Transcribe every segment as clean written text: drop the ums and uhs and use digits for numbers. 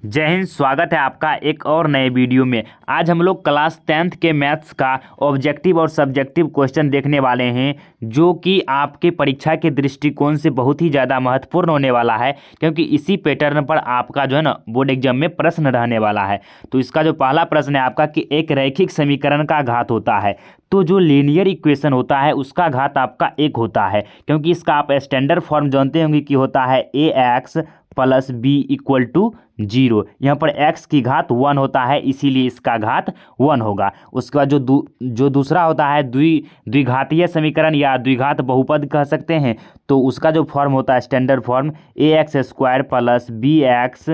जय हिंद। स्वागत है आपका एक और नए वीडियो में। आज हम लोग क्लास 10th के मैथ्स का ऑब्जेक्टिव और सब्जेक्टिव क्वेश्चन देखने वाले हैं, जो कि आपके परीक्षा के दृष्टिकोण से बहुत ही ज़्यादा महत्वपूर्ण होने वाला है, क्योंकि इसी पैटर्न पर आपका जो है ना बोर्ड एग्जाम में प्रश्न रहने वाला है। तो इसका जो पहला प्रश्न है आपका कि एक रैखिक समीकरण का घात होता है, तो जो लीनियर इक्वेशन होता है उसका घात आपका एक होता है, क्योंकि इसका आप स्टैंडर्ड फॉर्म जानते होंगे कि होता है a x plus b equal to 0। यहाँ पर x की घात 1 होता है, इसीलिए इसका घात 1 होगा। उसके बाद जो दूसरा होता है द्विघातीय समीकरण या द्विघात बहुपद कह सकते हैं, तो उसका जो फॉर्म होता है standard form a x square plus b x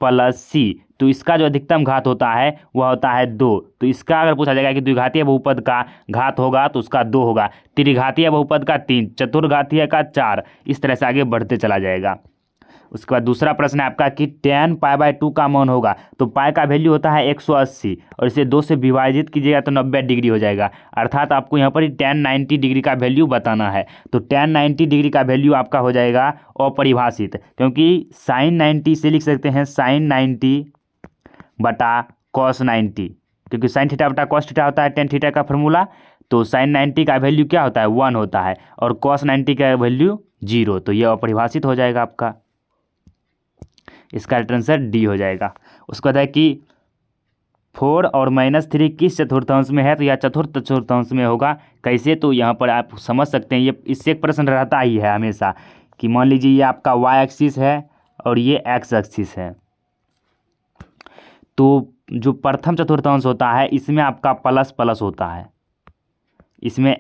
plus c, तो इसका जो अधिकतम घात होता है वह होता है 2। तो इसका अगर पूछा जाएगा कि द्विघातीय बहुपद का घात होगा तो उसका 2 होगा, त्रिघातीय बहुपद का 3, चतुर्घातीय का 4, इस तरह से आगे बढ़ते चला जाएगा। उसके बाद दूसरा प्रश्न है आपका कि tan π/2 का मान होगा, तो पाई का वैल्यू होता है 180 और इसे 2 से विभाजित कीजिएगा तो 90 डिग्री हो जाएगा। अर्थात आपको यहाँ पर tan 90 डिग्री का वैल्यू बताना है। तो tan 90 डिग्री का वैल्यू आपका हो जाएगा अपरिभाषित, क्योंकि sin 90 से लिख सकते हैं sin 90 बटा cos 90, क्योंकि sin थीटा बटा cos थीटा होता है tan थीटा का फॉर्मूला। तो sin 90 का वैल्यू क्या होता है 1 होता है और cos 90 का वैल्यू 0, तो यह अपरिभाषित हो जाएगा आपका। इसका राइट आंसर डी हो जाएगा। उसके बाद है कि 4 और -3 किस चतुर्थांश में है, तो यह चतुर्थ चतुर्थांश में होगा। कैसे, तो यहाँ पर आप समझ सकते हैं, ये इससे एक प्रश्न रहता ही है हमेशा कि मान लीजिए ये आपका y एक्सिस है और ये x एक्सिस है, तो जो प्रथम चतुर्थांश होता है इसमें आपका प्लस प्लस होता है। इसमें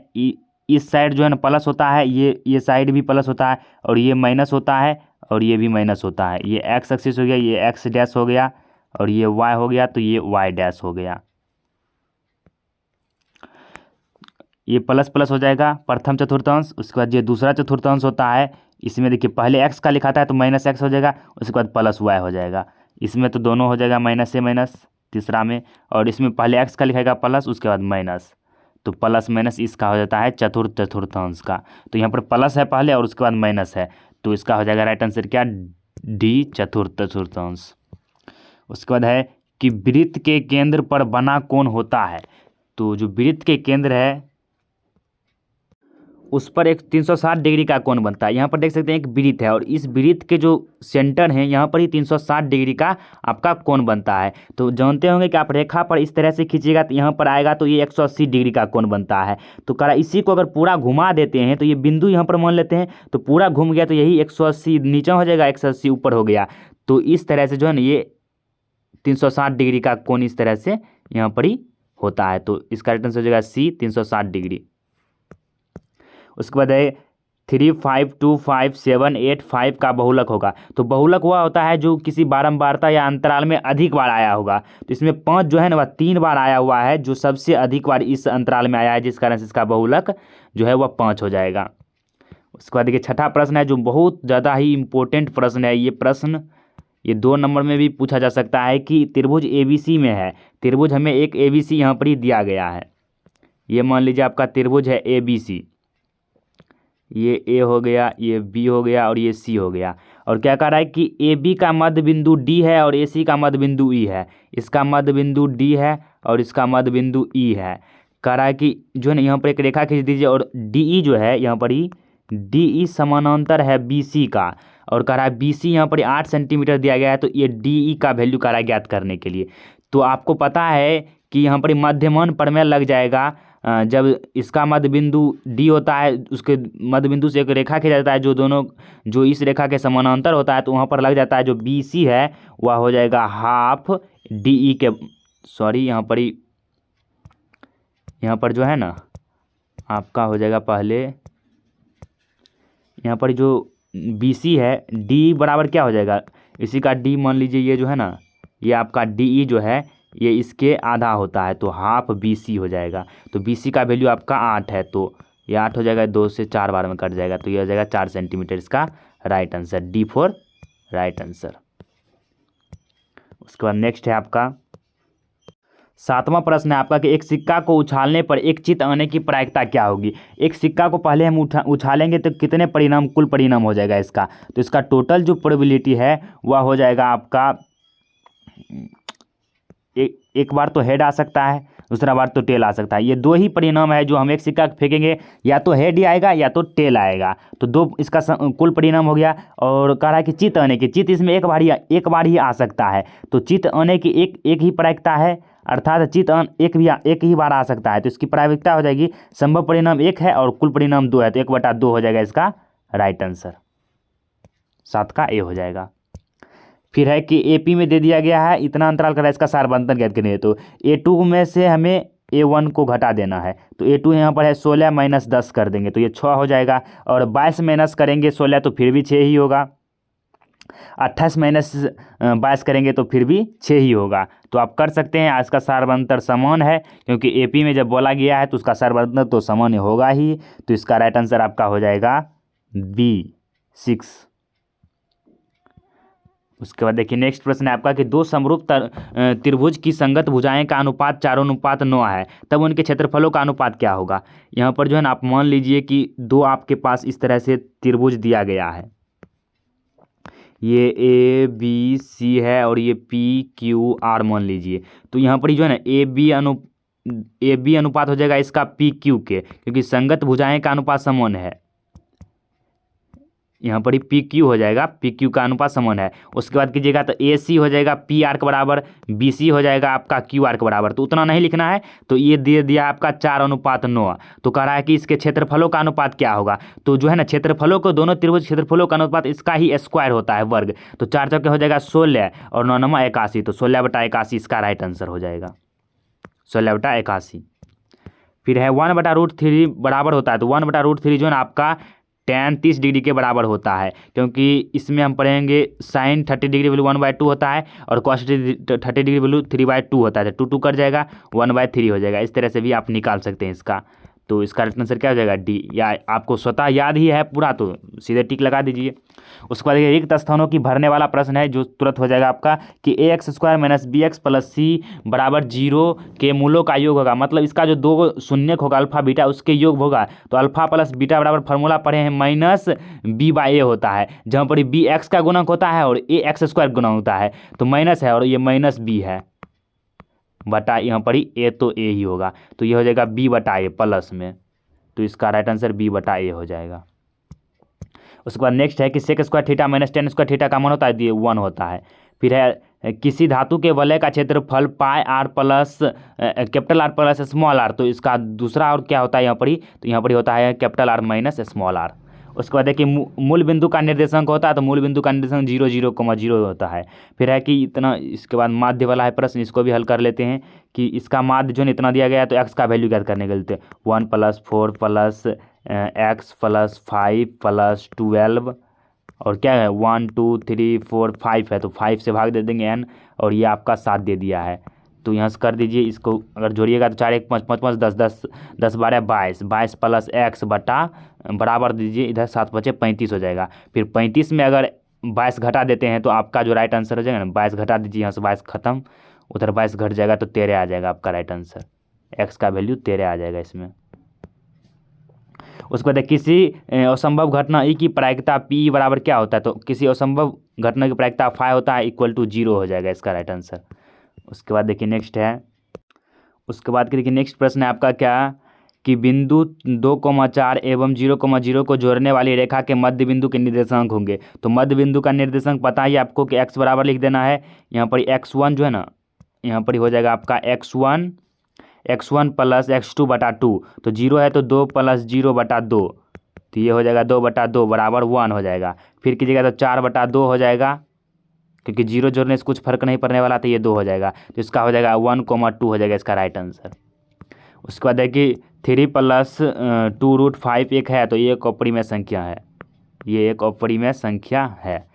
इस साइड जो है ना प्लस होता है, ये साइड भी प्लस होता है और ये माइनस होता है और ये भी माइनस होता है। ये एक्स एक्सिस हो गया, ये एक्स डैश हो गया और ये वाई हो गया, तो ये वाई डैश हो गया। ये प्लस प्लस हो जाएगा प्रथम चतुर्थांश। उसके बाद ये दूसरा चतुर्थांश होता है, इसमें देखिए पहले एक्स का लिखा था तो माइनस एक्स हो जाएगा, उसके बाद प्लस वाई हो जाएगा। इसमें तो दोनों हो जाएगा माइनस से माइनस तीसरा में, और इसमें पहले एक्स का लिखाएगा प्लस उसके बाद माइनस, तो प्लस माइनस इसका हो जाता है चतुर्थ चतुर्थांश का। तो यहाँ पर प्लस है पहले और उसके बाद माइनस है, तो इसका हो जाएगा राइट आंसर क्या, डी चतुर्थ चतुर्थांश। उसके बाद है कि वृत्त के केंद्र पर बना कोण होता है, तो जो वृत्त के केंद्र है उस पर एक 360 डिग्री का कोण बनता है। यहाँ पर देख सकते हैं एक वृत्त है और इस वृत्त के जो सेंटर हैं यहाँ पर ही 360 डिग्री का आपका कोण बनता है। तो जानते होंगे कि आप रेखा पर इस तरह से खींचिएगा तो यहाँ पर आएगा तो ये 180 डिग्री का कोण बनता है। तो करा इसी को अगर पूरा घुमा देते हैं तो ये बिंदु यहाँ पर मान लेते हैं, तो पूरा घूम गया तो यही 180 नीचे हो जाएगा, 180 ऊपर हो गया। तो इस तरह से जो है ना ये 360 डिग्री का कोण इस तरह से यहाँ पर ही होता है। तो इसका राइट आंसर हो जाएगा सी 360 डिग्री। उसके बाद है 3, 5, 2, 5, 7, 8, 5 का बहुलक होगा, तो बहुलक हुआ होता है जो किसी बारंबारता या अंतराल में अधिक बार आया होगा। तो इसमें 5 जो है ना वह 3 बार आया हुआ है, जो सबसे अधिक बार इस अंतराल में आया है, जिस कारण से इसका बहुलक जो है वह 5 हो जाएगा। उसके बाद देखिए छठा प्रश्न है जो बहुत ज़्यादा ही इम्पोर्टेंट प्रश्न है। ये प्रश्न ये 2 नंबर में भी पूछा जा सकता है कि त्रिभुज ABC में है, त्रिभुज हमें एक ABC यहाँ पर ही दिया गया है। ये मान लीजिए आपका त्रिभुज है ABC, ये A हो गया, ये B हो गया और ये C हो गया। और क्या कह रहा है कि AB का मध्य बिंदु D है और AC का मध्य बिंदु E है। इसका मध्य बिंदु D है और इसका मध्य बिंदु E है। कह रहा है कि जो है ना यहाँ पर एक रेखा खींच दीजिए और DE जो है यहाँ पर ही DE समानांतर है BC का, और कह रहा है BC यहाँ पर 8 सेंटीमीटर दिया गया है, तो ये DE का वैल्यू कह रहा है ज्ञात करने के लिए। तो आपको पता है कि यहाँ पर मध्यमान प्रमेय लग जाएगा। जब इसका मध्य बिंदु डी होता है उसके मध्य बिंदु से एक रेखा खींचा जाता है जो इस रेखा के समानांतर होता है, तो वहाँ पर लग जाता है जो बी सी है वह हो जाएगा हाफ डी ई के, सॉरी यहाँ पर जो है ना आपका हो जाएगा पहले यहाँ पर जो बी सी है डी बराबर क्या हो जाएगा, इसी का डी मान लीजिए ये जो है ना ये आपका डी ई जो है ये इसके आधा होता है, तो हाफ बी सी हो जाएगा। तो बी सी का वैल्यू आपका 8 है, तो ये 8 हो जाएगा, 2 से 4 बार में कट जाएगा, तो ये हो जाएगा 4 सेंटीमीटर इसका right answer, D for right answer. उसके बाद नेक्स्ट है आपका 7वां प्रश्न है आपका कि एक सिक्का को उछालने पर एक चित्त आने की प्रायिकता क्या होगी। एक सिक्का को पहले हम उछालेंगे तो कितने परिणाम कुल परिणाम हो जाएगा इसका, तो इसका टोटल जो प्रोबेबिलिटी है वह हो जाएगा आपका एक बार तो हेड आ सकता है, दूसरा बार तो टेल आ सकता है। ये दो ही परिणाम है जो हम एक सिक्का फेंकेंगे, या तो हेड ही आएगा या तो टेल आएगा। तो दो इसका कुल परिणाम हो गया। और कह रहा है कि चित आने की, चित इसमें एक बार ही आ सकता है। तो चित आने की एक ही प्रायिकता है, अर्थात चित एक ही बार आ सकता है। तो इसकी प्रायिकता हो जाएगी संभव परिणाम 1 है और कुल परिणाम 2 है, तो 1/2 हो जाएगा इसका राइट आंसर। 7 का ए हो जाएगा। फिर है कि एपी में दे दिया गया है इतना अंतराल का इसका सारबंधन ज्ञात करेंगे। तो A2 में से हमें A1 को घटा देना है। तो A2 यहाँ पर है 16 माइनस 10 कर देंगे तो ये 6 हो जाएगा। और 22 माइनस करेंगे 16 तो फिर भी 6 ही होगा। 28 माइनस 22 करेंगे तो फिर भी 6 ही होगा। तो आप कर सकते हैं, इसका सारबंधन समान है, क्योंकि एपी में जब बोला गया है तो उसका सारबंधन तो समान होगा ही। तो इसका राइट आंसर आपका हो जाएगा B6। उसके बाद देखिए नेक्स्ट प्रश्न है आपका कि दो समरूप त्रिभुज की संगत भुजाएं का अनुपात 4:9 है, तब उनके क्षेत्रफलों का अनुपात क्या होगा। यहाँ पर जो है ना, आप मान लीजिए कि दो आपके पास इस तरह से त्रिभुज दिया गया है, ये ABC है और ये PQR मान लीजिए। तो यहाँ पर जो है ना AB अनुपात हो जाएगा इसका PQ के, क्योंकि संगत भुजाएं का अनुपात समान है। यहाँ पर ही PQ हो जाएगा, PQ का अनुपात समान है। उसके बाद कीजिएगा तो AC हो जाएगा PR के बराबर, BC हो जाएगा आपका QR के बराबर। तो उतना नहीं लिखना है। तो ये दे दिया आपका 4:9। तो कह रहा है कि इसके क्षेत्रफलों का अनुपात क्या होगा। तो जो है ना, क्षेत्रफलों को, दोनों त्रिभुज क्षेत्रफलों का अनुपात इसका ही स्क्वायर होता है, वर्ग। तो 4 चौके हो जाएगा 16 और 9 81। तो 16/81 इसका राइट आंसर हो जाएगा, 16/81। फिर है 1/√3 बराबर होता है। तो 1/√3 जो है ना आपका tan 30 डिग्री के बराबर होता है, क्योंकि इसमें हम पढ़ेंगे sin 30 डिग्री वैल्यू 1/2 होता है और cos 30 डिग्री वैल्यू 3/2 होता है। तो 2 कट जाएगा, 1/3 हो जाएगा। इस तरह से भी आप निकाल सकते हैं इसका। तो इसका राइट आंसर क्या हो जाएगा D। या आपको स्वतः याद ही है पूरा तो सीधे टिक लगा दीजिए। उसके बाद ये रिक्त स्थानों की भरने वाला प्रश्न है, जो तुरंत हो जाएगा आपका कि ax² minus bx plus c बराबर 0 के मूलों का योग होगा। मतलब इसका जो दो शून्यक होगा अल्फा बीटा, उसके योग होगा। तो अल्फा प्लस बीटा बराबर फॉर्मूला पढ़े हैं -b/a होता है, जहाँ पर b x का गुणक होता है और a x² गुणक होता है। तो माइनस है और ये -b है बटा, यहाँ पर ही a तो a ही होगा। तो ये हो जाएगा b/a प्लस में। तो इसका राइट आंसर b/a हो जाएगा। उसके बाद नेक्स्ट है कि sec² theta minus tan² theta का मान होता है, ये 1 होता है। फिर है किसी धातु के वलय का क्षेत्रफल πr plus R plus small r। तो इसका दूसरा और क्या होता है यहाँ पर ही, तो यहाँ पर ही होता है R माइनस स्मॉल r। उसके बाद देखिए मूल बिंदु का निर्देशांक होता है। तो मूल बिंदु का निर्देशांक 0 0, 0 होता है। फिर है कि इतना, इसके बाद माध्य वाला है प्रश्न, इसको भी हल कर लेते हैं कि इसका माध्य जो है इतना दिया गया है, तो x का वैल्यू ज्ञात करने के लिए 1 + 4 + x + 5 + 12 और क्या है 1 2 3 4 5 है। तो 5 से भाग दे देंगे n, और ये आपका 7 दे दिया है। तो यहाँ से कर दीजिए, इसको अगर जोड़िएगा तो 4 1 5 5 5 10 10 10 12 22 22 प्लस x बटा बराबर दीजिए इधर 7 बचे 35 हो जाएगा। फिर 35 में अगर 22 घटा देते हैं तो आपका जो राइट आंसर हो जाएगा ना, 22 घटा दीजिए, यहाँ से 22 खत्म, उधर 22 घट जाएगा तो 13 आ जाएगा आपका राइट आंसर। x का वैल्यू 13 आ जाएगा इसमें। उसके बाद किसी असंभव घटना ई की प्रायिकता p बराबर क्या होता है। तो किसी असंभव घटना की प्रायिकता फाई होता है, = 0 हो जाएगा इसका राइट आंसर। उसके बाद देखिए नेक्स्ट है, उसके बाद देखिए नेक्स्ट प्रश्न है आपका क्या कि बिंदु 2,4 एवं 0,0 को जोड़ने वाली रेखा के मध्य बिंदु के निर्देशांक होंगे। तो मध्य बिंदु का निर्देशांक पता ही आपको कि x बराबर लिख देना है। यहाँ पर x1 जो है ना, यहाँ पर हो जाएगा आपका x1 + x2/2। तो 0 है तो 2 + 0/2, तो ये हो जाएगा 2/2 बराबर 1 हो जाएगा। फिर कीजिएगा तो 4/2 हो जाएगा, क्योंकि 0 जोड़ने से कुछ फर्क नहीं पड़ने वाला, तो ये 2 हो जाएगा। तो इसका हो जाएगा 1,2 हो जाएगा इसका राइट आंसर। उसके बाद देखिए 3 + 2√5 एक है, तो ये एक अपरिमेय संख्या है, ये एक अपरिमेय संख्या है।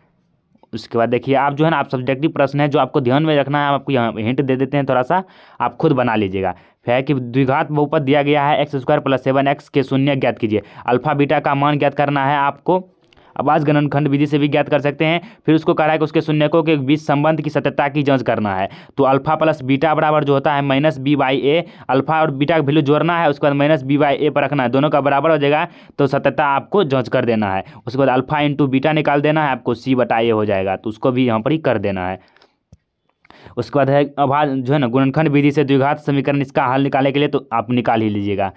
उसके बाद देखिए आप जो है ना, आप सब्जेक्टिव प्रश्न है जो आपको ध्यान में रखना है, आपको यहाँ हिंट दे देते हैं, थोड़ा सा आप खुद बना लीजिएगा। फिर है कि द्विघात बहुपद दिया गया है x² + 7x के शून्य ज्ञात कीजिए। अल्फा बीटा का मान ज्ञात करना है आपको, आवाज गणनखंड विधि से भी ज्ञात कर सकते हैं। फिर उसको कह रहा है कि उसके शून्यकों के बीच संबंध की सत्यता की जांच करना है। तो अल्फा प्लस बीटा बराबर जो होता है -b/a, अल्फा और बीटा का वैल्यू जोड़ना है, उसके बाद -b/a पर रखना है, दोनों का बराबर हो जाएगा तो सत्यता आपको जांच कर देना है। उसके बाद अल्फा × बीटा निकाल देना है, आपको c/a हो जाएगा, तो उसको भी यहाँ पर ही कर देना है। उसके बाद है अभाज्य जो है ना गुणनखंड विधि से द्विघात समीकरण, इसका हल निकालने के लिए तो आप निकाल ही लीजिएगा।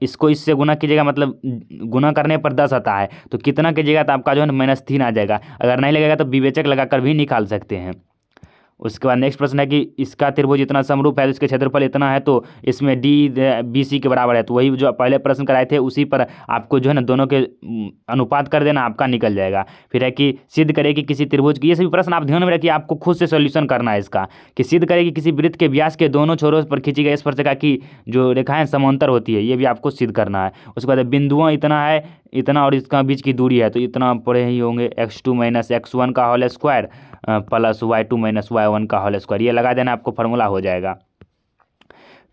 इसको इससे गुना कीजिएगा, मतलब गुना करने पर 10 आता है, तो कितना कीजिएगा तो आपका जो है ना -3 आ जाएगा। अगर नहीं लगेगा तो विवेचक लगाकर भी निकाल सकते हैं। उसके बाद नेक्स्ट प्रश्न है कि इसका त्रिभुज इतना समरूप है, इसके क्षेत्रफल इतना है, तो इसमें डी बी सी के बराबर है। तो वही जो पहले प्रश्न कराए थे उसी पर आपको जो है ना दोनों के अनुपात कर देना, आपका निकल जाएगा। फिर है कि सिद्ध करे कि किसी त्रिभुज की, ये सभी प्रश्न आप ध्यान में रखिए, आपको खुद से सोल्यूशन करना है इसका, कि सिद्ध करे कि किसी वृत्त के व्यास के दोनों छोरों पर खींची गई स्पर्शिका की जो रेखाएं समांतर होती है, ये भी आपको सिद्ध करना है। उसके बाद बिंदुओं इतना है, इतना और इसका बीच की दूरी है, तो इतना पड़े ही होंगे x2 - x1 का whole square plus y2 - y1 का होल स्क्वायर, ये लगा देना, आपको फार्मूला हो जाएगा।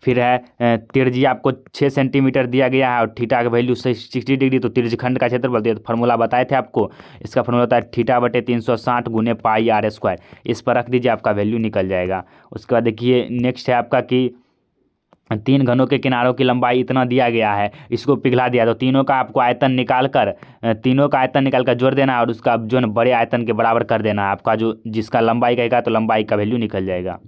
फिर है त्रिज्या आपको 6 सेंटीमीटर दिया गया है और थीटा का वैल्यू 60 डिग्री, तो त्रिज्यखंड का क्षेत्रफल दिया, तो फार्मूला बताए थे आपको, इसका फार्मूला होता है θ/360 गुने पाई r स्क्वायर, इस पर रख दीजिए, आपका वैल्यू निकल जाएगा। उसके बाद देखिए नेक्स्ट है आपका कि 3 घनों के किनारों की लंबाई इतना दिया गया है, इसको पिघला दिया, तो तीनों का आपको आयतन निकाल कर जोड़ देना है और उसका जो है बड़े आयतन के बराबर कर देना है। आपका जो जिसका लंबाई कहेगा तो लंबाई का वैल्यू निकल जाएगा।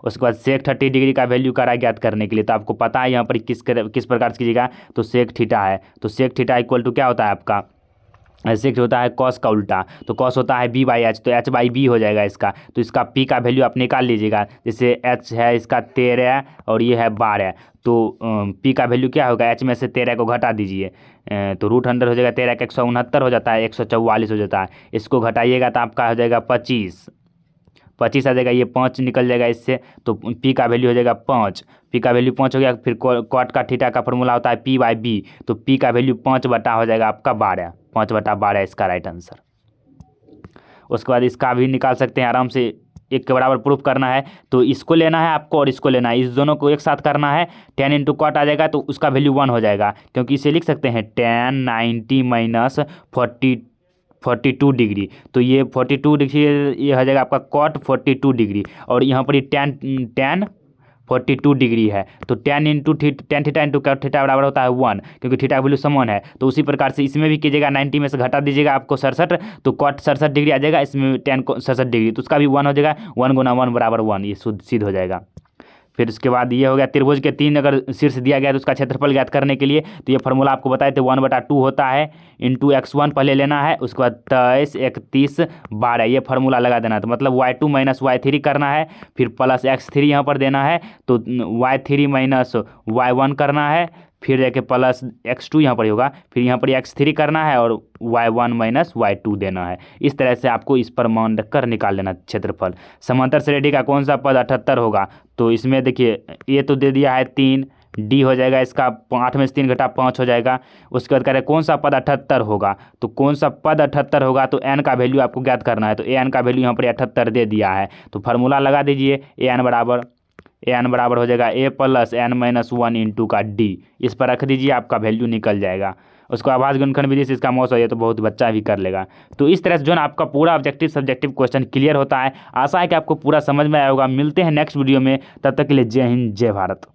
उसके बाद सेक 30 डिग्री का वैल्यू करा ज्ञात करने के लिए, तो आपको पता है यहाँ पर किस प्रकार से कीजिएगा, तो सेक थीटा है, तो सेक थीटा इक्वल टू क्या होता है आपका, सेक होता है कॉस का उल्टा, तो कॉस होता है b/h, तो h/b हो जाएगा इसका। तो इसका p का वैल्यू आप निकाल लीजिएगा, जैसे h है इसका 13 और ये है 12, तो p का वैल्यू क्या होगा, h में से 13 को घटा दीजिए, तो √100 हो जाएगा, 13 का 169 हो जाता है, 144 हो जाता है, इसको घटाइएगा तो आपका हो जाएगा 25 आ जाएगा, ये 5 निकल जाएगा इससे, तो p का वैल्यू हो जाएगा 5, p का वैल्यू 5 हो गया। फिर कॉट का थीटा का फॉर्मूला होता है p/b, तो p का वैल्यू 5 बटा हो जाएगा आपका 12, 5/12 इसका राइट आंसर। उसके बाद इसका भी निकाल सकते हैं आराम से, एक के बराबर प्रूफ करना है तो इसको लेना है आपको और इसको लेना है, इस दोनों को एक साथ करना है, tan इंटू कॉट आ जाएगा तो उसका वैल्यू 1 हो जाएगा, क्योंकि इसे लिख सकते हैं tan 90 - 42 डिग्री, तो ये 42 डिग्री ये हो जाएगा आपका कॉट 42 डिग्री, और यहाँ पर ये tan 42 डिग्री है, तो tan theta into cot theta बराबर होता है 1, क्योंकि थीटा का वैल्यू समान है। तो उसी प्रकार से इसमें भी कीजिएगा, 90 में से घटा दीजिएगा आपको 67, तो कॉट 67 डिग्री आ जाएगा, इसमें tan 67 डिग्री, तो उसका भी 1 हो जाएगा, 1 × 1 बराबर 1, ये सिद्ध हो जाएगा। फिर उसके बाद ये हो गया त्रिभुज के 3 अगर शीर्ष दिया गया तो उसका क्षेत्रफल ज्ञात करने के लिए, तो ये फार्मूला आपको बताए थे 1/2 होता है, इंटू x1 पहले लेना है, उसके बाद 23, 31, 12, ये फार्मूला लगा देना है, तो मतलब y2 - y3 करना है, फिर प्लस x3 यहाँ पर देना है, तो y3 - y1 करना है, फिर जाके प्लस x2 यहाँ पर होगा, फिर यहाँ पर x3 करना है और y1 - y2 देना है। इस तरह से आपको इस पर मान रखकर निकाल लेना क्षेत्रफल। समांतर श्रेणी का कौन सा पद 78 होगा, तो इसमें देखिए ये तो दे दिया है 3, डी हो जाएगा इसका 8 में से 3 घटा 5 हो जाएगा। उसके बाद कह रहे कौन सा पद 78 होगा, तो कौन सा पद 78 होगा, तो एन का वैल्यू आपको ज्ञात करना है, तो एन का वैल्यू यहाँ पर 78 दे दिया है, तो फार्मूला लगा दीजिए, एन बराबर हो जाएगा a + n - 1 इंटू का d, इस पर रख दीजिए, आपका वैल्यू निकल जाएगा। उसको अभाज्य गुणनखंड विधि से इसका मौस हो जाए तो बहुत बच्चा भी कर लेगा। तो इस तरह से जो है ना आपका पूरा ऑब्जेक्टिव सब्जेक्टिव क्वेश्चन क्लियर होता है। आशा है कि आपको पूरा समझ में आया होगा। मिलते हैं नेक्स्ट वीडियो में, तब तक के लिए जय हिंद जय भारत।